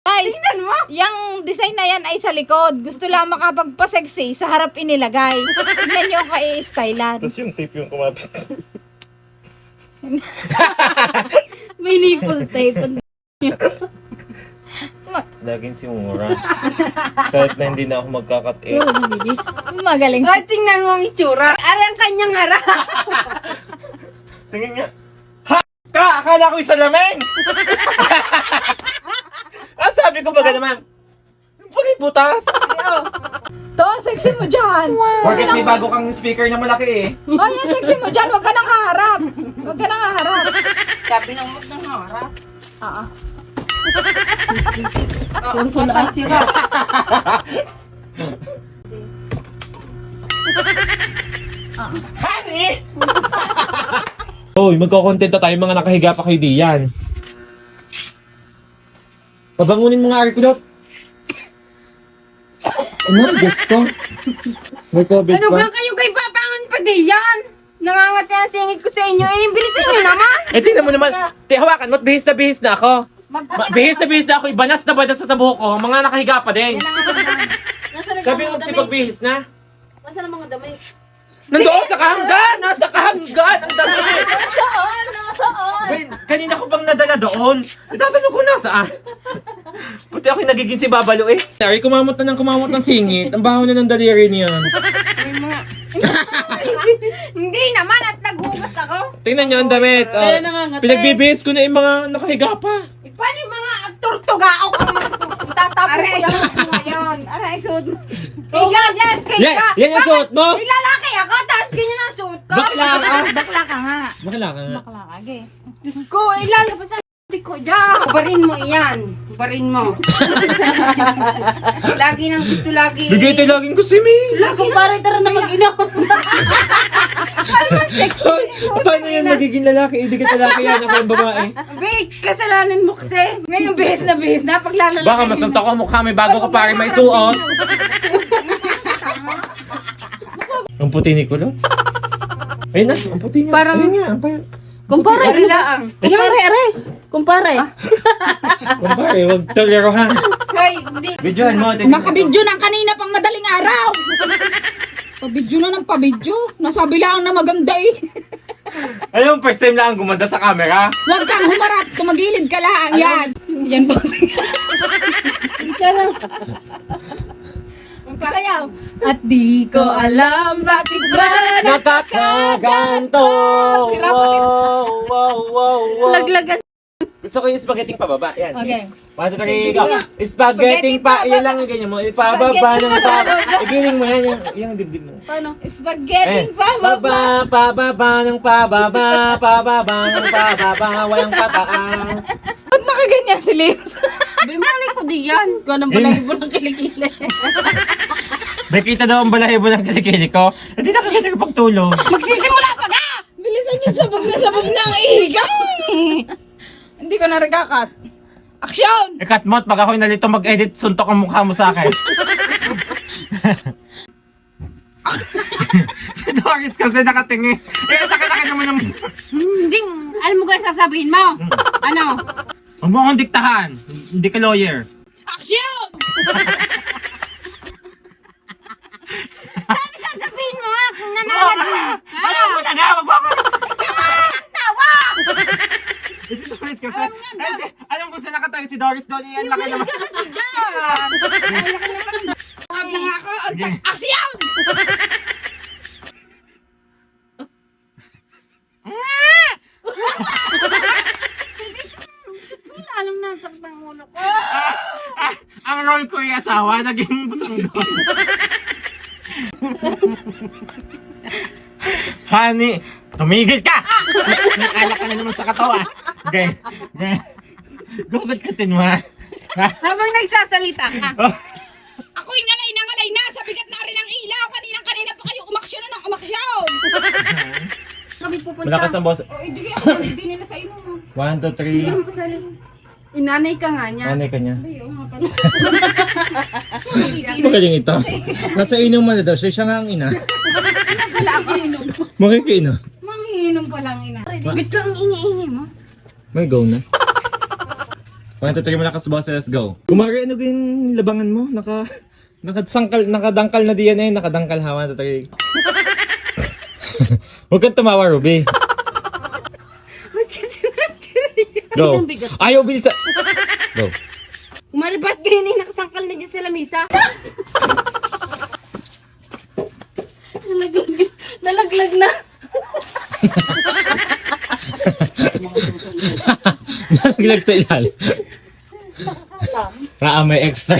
Guys, Tingnan mo. yung design na yan ay sa likod. Gusto lang makapagpa-sexy, sa harap inilagay. Tingnan nyo kung i-stylan. Tapos yung tape yung kumapit. May nipple tape. Laging si Mura. Kahit na hindi na ako magkakat-e. Magaling. Ay, tingnan mo ang itsura. Ari ang kanyang harap. Tingin nga. Ha! Ka! Akala ko yung salamin! Ang sabi ko baga naman? Yung pala yung butas! To, sexy mo dyan. Bakit may bago kang speaker na malaki eh? Oh, yung sexy mo dyan. Huwag ka nang haharap. Huwag ka nang haharap. Sabi ng mut ng harap. Oo. Sunod ang sira. Honey! Hoy, magkokontento tayo mga nakahiga pa kayo diyan. Pabangunin mo nga Ari Kulot. Ano, Diyos ko? May COVID Ano pa. ba kayo kay papangon pa di yan? Nangangati ang singit ko sa inyo. Eh, bilisan nyo naman. Eh, tingnan mo naman. Hawakan mo, bihis na ako. Bihis na ako, ibanas na banas sa buhok ko. Mga nakahiga pa din. Nasaan Sabi mo magsipagbihis na. Nasaan ang mga damit? Nandoon sa kahanggan! Nasa kahanggan! Ang dami! Nasaan? Nasaan? Wait, kanina ko bang nadala doon? Itatanong ko nasaan? Puti ako yung nagiging si Babalo eh. Sorry, kumamot ng singit. Ang baho na ng daliri niyan. Hindi naman at naghugas ako. Tingnan niyo ang damit. Kaya nangangatay. Pinagbibihis ko na yung mga nakahiga pa. Eh, paano yung mga tortugao kung tatapos ko yan ngayon? Aray, suot mo. Yan, kaya Yan ang suot mo? May lalaki ako, tapos ganyan ang suot ko. Bakla ka? Bakla ka nga. Bakla ka nga. Bakla ka, ge. Diyos ko, ilalabas ang ko dyan. Barin mo iyan. Barin mo. Lagi nang gusto lagi. Bigay ito laging ko si May. Kumpare, tara na mag-inom. Paano yan nagiging lalaki? Hindi ka lalaki yan. Ako ang babae. Big, kasalanan mo kasi. Ngayon, bihis na paglalala. Baka masunta ko mukha. May bago ko pare may suot. Ang puti ni Kulo. Ayun na, ang puti niya. Parang- Ayun nga, ang pa- Kumpare, laang. Kumpare. Kumpare, huwag tolerohan. Hoy, hindi. Videohan mo. Nakabidyo na kanina pang madaling araw. Pabidyo na ng pabidyo. Nasabi lang na maganda eh. Alam mo, first time lang gumanda sa camera. Huwag kang humarap. Tumagilid ka lang. Yan. Yan po. Sayaw. At di ko alam bakit ba Nakakaganto! Sira pa din. Wow. Laglagas. Gusto ko yung spaghetti pababa. Yan. Okay. 1, 2, 3, go. Spaghetti pa. Yan lang yung ganyan mo. Ipababa Spaghetti ng pababa. Igiling mo yan. Yung dibdib mo. Paano? Spaghetti pa baba. Pababa ng pababa. Pababa ng pababa. Walang pataas. Ba't nakaganyan si Lims? Bimali ko di yan. Kung anong balahibo ng kilikili. Nakita daw ang balahibo ng kilikili ko. Hindi na kasi nagpagtulog. Magsisimula pa ka! Bilisan yung sabog na ang ihigaw. Hindi ko na nagkakat. Action! Ikat mo at pag ako'y nalito mag-edit, suntok ang mukha mo sa akin. Si Doris kasi nakatingin. Eh, laki-laki naman ng... Hindi. Alam mo kung sasabihin mo? Ano? Huwag mo akong diktahan. Hindi ka lawyer. Action! Sabi sasabihin mo nga kung nananaginip ka. Alam mo na nga, wag mo ako... Tawa! Eh, si Doris kasi... Alam ko saan nakatayo si Doris doon. Iyan laki naman. Kasi dyan! Huwag na nga ako. Okay. Action! Alam na, sakit ang ulo ko. Ang role ko yung asawa, naging busang doon. Honey, tumigil ka! May alak ka na naman sa katawa. Okay. Gugat ka tin mo ha. Habang nagsasalita ka. Ako'y ngalay na. Sa bigat na rin ang ilaw. Kanina pa kayo umaksyon na ng umaksyon. Kami pupunta. Malakas ang boss. O, hindi ako. Hindi nila sa imo. 1, 2, 3. Inanay ka nga niya. Anay ka niya. Ayaw nga pala. Magaling ito. Nasa inuman na daw siya. Siya nga ang ina. Wala ako inom. Makikiino. Mangiinom pa lang ina. Bit ka ang ini-ini mo. May go na. 1, 2, 3, malakas boses, let's go. Kumari, ano yung labangan mo? Nakadangkal na diyan eh. Nakadangkal ha, 1, 2, 3. Huwag kang tumawa, Ruby. Ba't kasi na-cherry? Go. Ayaw, bilis. Go. Kumari, ba't ganyan yung nakasangkal na dyan sa lamisa? Nalaglag na. Nalaglag sa ilalim. May extra.